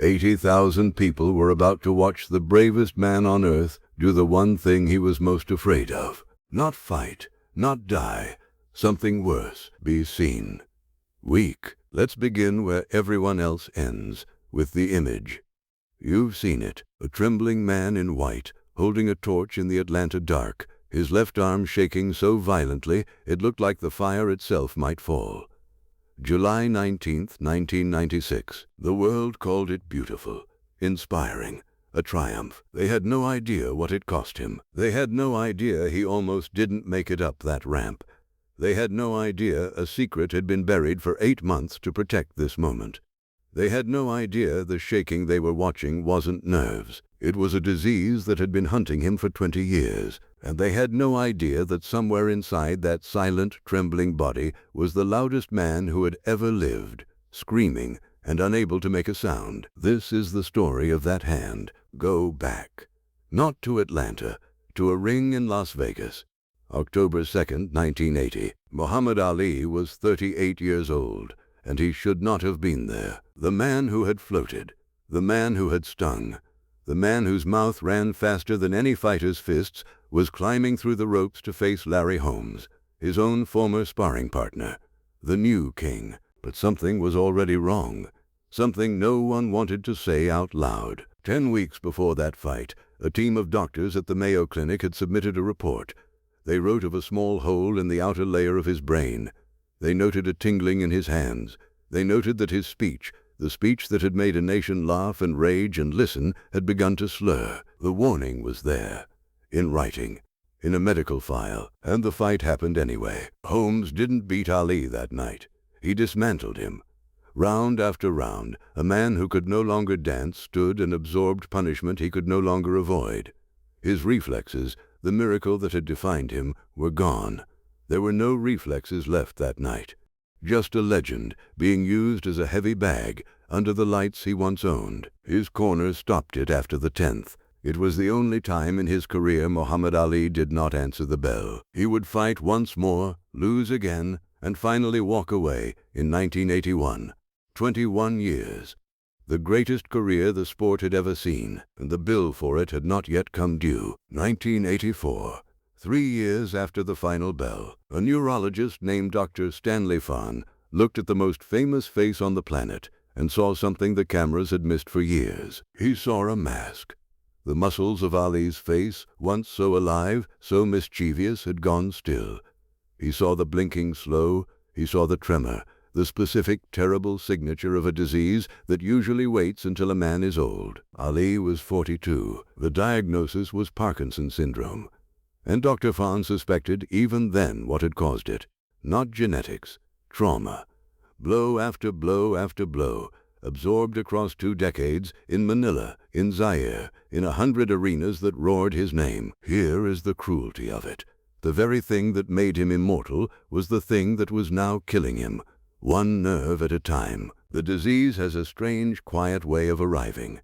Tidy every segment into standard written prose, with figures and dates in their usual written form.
80,000 people were about to watch the bravest man on earth do the one thing he was most afraid of. Not fight, not die, something worse, be seen. Weak. Let's begin where everyone else ends, with the image. You've seen it, a trembling man in white, holding a torch in the Atlanta dark, his left arm shaking so violently it looked like the fire itself might fall. July 19, 1996. The world called it beautiful, inspiring, a triumph. They had no idea what it cost him. They had no idea he almost didn't make it up that ramp. They had no idea a secret had been buried for 8 months to protect this moment. They had no idea the shaking they were watching wasn't nerves. It was a disease that had been hunting him for 20 years. And they had no idea that somewhere inside that silent, trembling body was the loudest man who had ever lived, screaming and unable to make a sound. This is the story of that hand. Go back. Not to Atlanta, to a ring in Las Vegas. October 2nd, 1980. Muhammad Ali was 38 years old, and he should not have been there. The man who had floated, the man who had stung, the man whose mouth ran faster than any fighter's fists was climbing through the ropes to face Larry Holmes, his own former sparring partner, the new king. But something was already wrong, something no one wanted to say out loud. 10 weeks before that fight, a team of doctors at the Mayo Clinic had submitted a report. They wrote of a small hole in the outer layer of his brain. They noted a tingling in his hands. They noted that his speech, the speech that had made a nation laugh and rage and listen, had begun to slur. The warning was there, in writing, in a medical file, and the fight happened anyway. Holmes didn't beat Ali that night. He dismantled him. Round after round, a man who could no longer dance stood and absorbed punishment he could no longer avoid. His reflexes, the miracle that had defined him, were gone. There were no reflexes left that night. Just a legend, being used as a heavy bag under the lights he once owned. His corner stopped it after the 10th. It was the only time in his career Muhammad Ali did not answer the bell. He would fight once more, lose again, and finally walk away in 1981. 21 years. The greatest career the sport had ever seen, and the bill for it had not yet come due. 1984. 3 years after the final bell, a neurologist named Dr. Stanley Fahn looked at the most famous face on the planet and saw something the cameras had missed for years. He saw a mask. The muscles of Ali's face, once so alive, so mischievous, had gone still. He saw the blinking slow, he saw the tremor, the specific, terrible signature of a disease that usually waits until a man is old. Ali was 42. The diagnosis was Parkinson syndrome. And Dr. Fahn suspected even then what had caused it. Not genetics, trauma. Blow after blow after blow, absorbed across 2 decades, in Manila, in Zaire, in 100 arenas that roared his name. Here is the cruelty of it. The very thing that made him immortal was the thing that was now killing him, one nerve at a time. The disease has a strange, quiet way of arriving.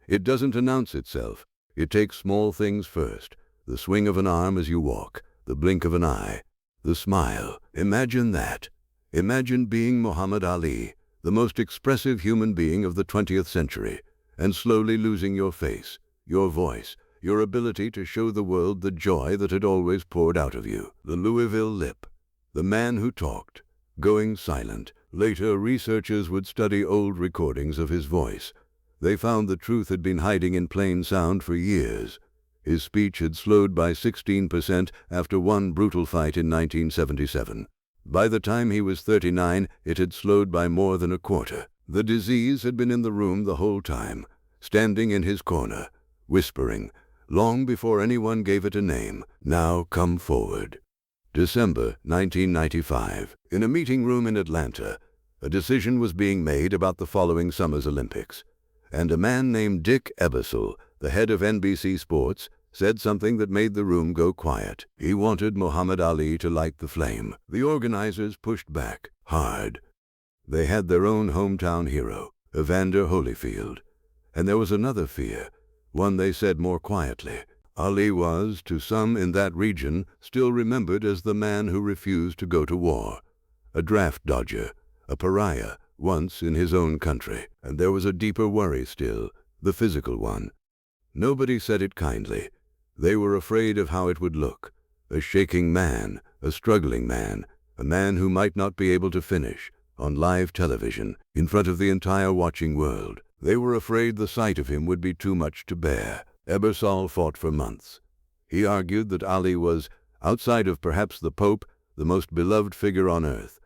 It doesn't announce itself. It takes small things first. The swing of an arm as you walk, the blink of an eye, the smile. Imagine that. Imagine being Muhammad Ali, the most expressive human being of the 20th century, and slowly losing your face, your voice, your ability to show the world the joy that had always poured out of you. The Louisville lip, the man who talked, going silent. Later, researchers would study old recordings of his voice. They found the truth had been hiding in plain sound for years. His speech had slowed by 16% after one brutal fight in 1977. By the time he was 39, it had slowed by more than a quarter. The disease had been in the room the whole time, standing in his corner, whispering, long before anyone gave it a name, "Now come forward." December 1995. In a meeting room in Atlanta, a decision was being made about the following summer's Olympics, and a man named Dick Ebersol, the head of NBC Sports, said something that made the room go quiet. He wanted Muhammad Ali to light the flame. The organizers pushed back, hard. They had their own hometown hero, Evander Holyfield. And there was another fear, one they said more quietly. Ali was, to some in that region, still remembered as the man who refused to go to war. A draft dodger, a pariah, once in his own country. And there was a deeper worry still, the physical one. Nobody said it kindly. They were afraid of how it would look. A shaking man, a struggling man, a man who might not be able to finish, on live television, in front of the entire watching world. They were afraid the sight of him would be too much to bear. Ebersol fought for months. He argued that Ali was, outside of perhaps the Pope, the most beloved figure on earth.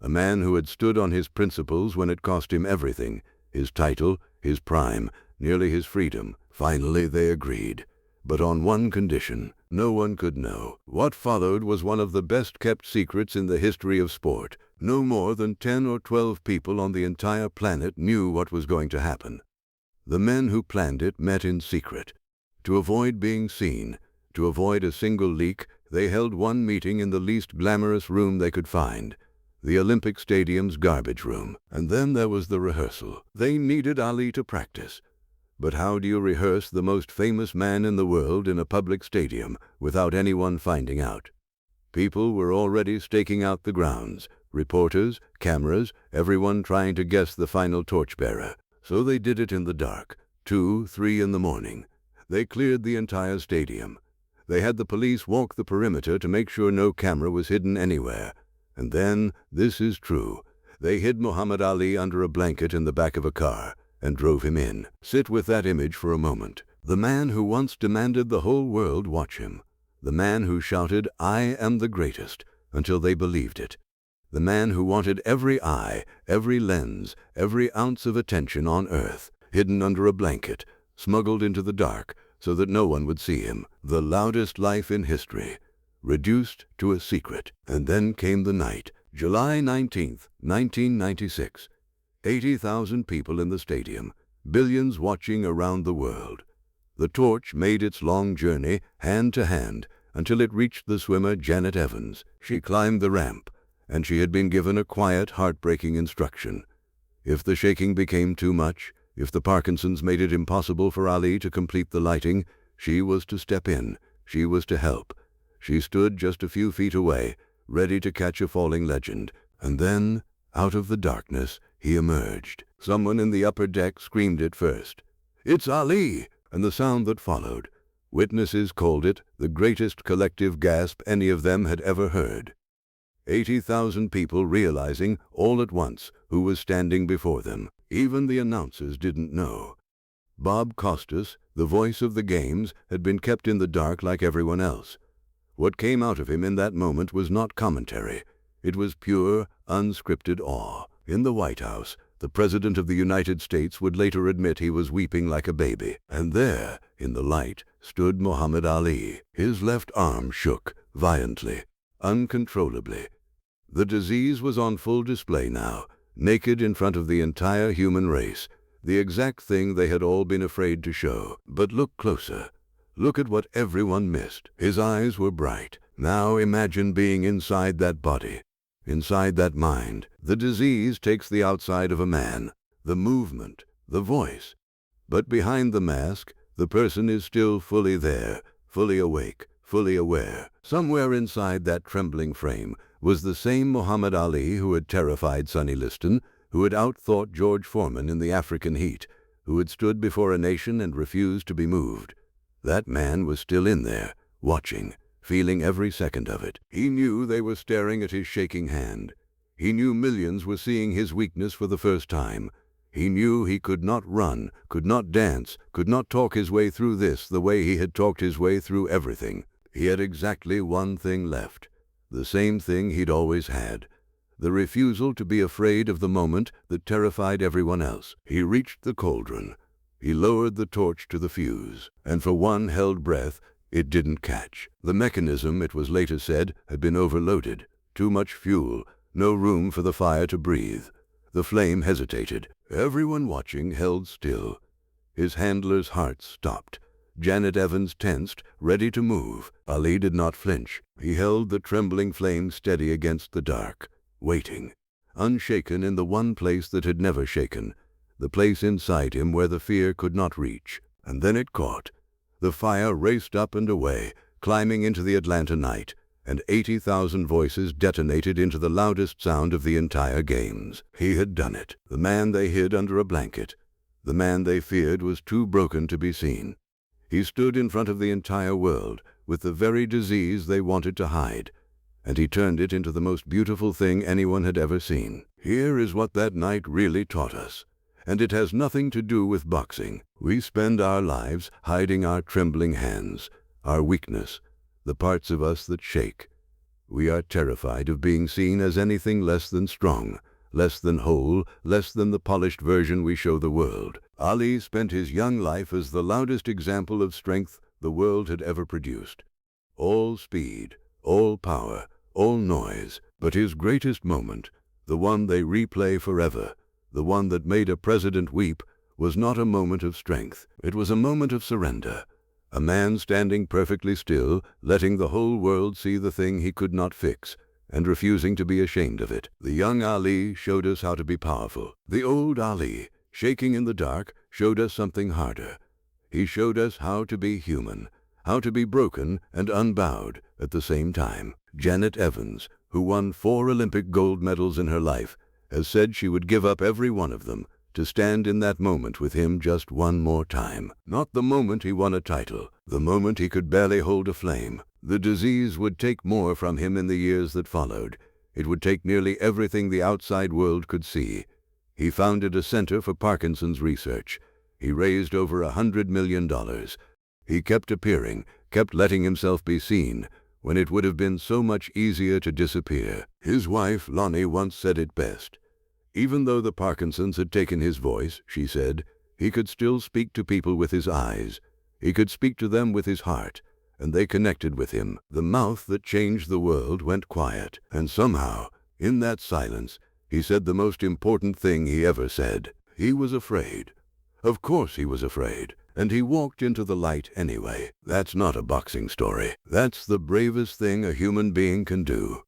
A man who had stood on his principles when it cost him everything, his title, his prime, nearly his freedom. Finally they agreed, but on one condition: no one could know. What followed was one of the best-kept secrets in the history of sport. No more than 10 or 12 people on the entire planet knew what was going to happen. The men who planned it met in secret. To avoid being seen, to avoid a single leak, they held one meeting in the least glamorous room they could find, the Olympic Stadium's garbage room. And then there was the rehearsal. They needed Ali to practice. But how do you rehearse the most famous man in the world in a public stadium without anyone finding out? People were already staking out the grounds, reporters, cameras, everyone trying to guess the final torchbearer. So they did it in the dark, 2, 3 in the morning. They cleared the entire stadium. They had the police walk the perimeter to make sure no camera was hidden anywhere. And then, this is true, they hid Muhammad Ali under a blanket in the back of a car and drove him in. Sit with that image for a moment. The man who once demanded the whole world watch him. The man who shouted, "I am the greatest," until they believed it. The man who wanted every eye, every lens, every ounce of attention on earth, hidden under a blanket, smuggled into the dark so that no one would see him. The loudest life in history, reduced to a secret. And then came the night, July 19th, 1996. 80,000 people in the stadium, billions watching around the world. The torch made its long journey, hand to hand, until it reached the swimmer Janet Evans. She climbed the ramp, and she had been given a quiet, heartbreaking instruction. If the shaking became too much, if the Parkinsons made it impossible for Ali to complete the lighting, she was to step in, she was to help. She stood just a few feet away, ready to catch a falling legend. And then, out of the darkness, he emerged. Someone in the upper deck screamed it first. "It's Ali!" And the sound that followed. Witnesses called it the greatest collective gasp any of them had ever heard. 80,000 people realizing all at once who was standing before them. Even the announcers didn't know. Bob Costas, the voice of the games, had been kept in the dark like everyone else. What came out of him in that moment was not commentary. It was pure, unscripted awe. In the White House, the President of the United States would later admit he was weeping like a baby. And there, in the light, stood Muhammad Ali. His left arm shook, violently, uncontrollably. The disease was on full display now, naked in front of the entire human race, the exact thing they had all been afraid to show. But look closer. Look at what everyone missed. His eyes were bright. Now imagine being inside that body, inside that mind. The disease takes the outside of a man, the movement, the voice. But behind the mask, the person is still fully there, fully awake, fully aware. Somewhere inside that trembling frame was the same Muhammad Ali who had terrified Sonny Liston, who had outthought George Foreman in the African heat, who had stood before a nation and refused to be moved. That man was still in there, watching, feeling every second of it. He knew they were staring at his shaking hand. He knew millions were seeing his weakness for the first time. He knew he could not run, could not dance, could not talk his way through this the way he had talked his way through everything. He had exactly one thing left, the same thing he'd always had, the refusal to be afraid of the moment that terrified everyone else. He reached the cauldron. He lowered the torch to the fuse, and for one held breath, it didn't catch. The mechanism, it was later said, had been overloaded. Too much fuel, no room for the fire to breathe. The flame hesitated. Everyone watching held still. His handler's heart stopped. Janet Evans tensed, ready to move. Ali did not flinch. He held the trembling flame steady against the dark, waiting, unshaken in the one place that had never shaken, the place inside him where the fear could not reach. And then it caught. The fire raced up and away, climbing into the Atlanta night, and 80,000 voices detonated into the loudest sound of the entire games. He had done it. The man they hid under a blanket, the man they feared, was too broken to be seen. He stood in front of the entire world with the very disease they wanted to hide, and he turned it into the most beautiful thing anyone had ever seen. Here is what that night really taught us, and it has nothing to do with boxing. We spend our lives hiding our trembling hands, our weakness, the parts of us that shake. We are terrified of being seen as anything less than strong, less than whole, less than the polished version we show the world. Ali spent his young life as the loudest example of strength the world had ever produced. All speed, all power, all noise, but his greatest moment, the one they replay forever, the one that made a president weep, was not a moment of strength. It was a moment of surrender. A man standing perfectly still, letting the whole world see the thing he could not fix, and refusing to be ashamed of it. The young Ali showed us how to be powerful. The old Ali, shaking in the dark, showed us something harder. He showed us how to be human, how to be broken and unbowed at the same time. Janet Evans, who won 4 Olympic gold medals in her life, has said she would give up every one of them to stand in that moment with him just one more time. Not the moment he won a title, the moment he could barely hold a flame. The disease would take more from him in the years that followed. It would take nearly everything the outside world could see. He founded a center for Parkinson's research. He raised over $100 million. He kept appearing, kept letting himself be seen, when it would have been so much easier to disappear. His wife, Lonnie, once said it best. Even though the Parkinsons had taken his voice, she said, he could still speak to people with his eyes. He could speak to them with his heart, and they connected with him. The mouth that changed the world went quiet, and somehow, in that silence, he said the most important thing he ever said. He was afraid. Of course he was afraid, and he walked into the light anyway. That's not a boxing story. That's the bravest thing a human being can do.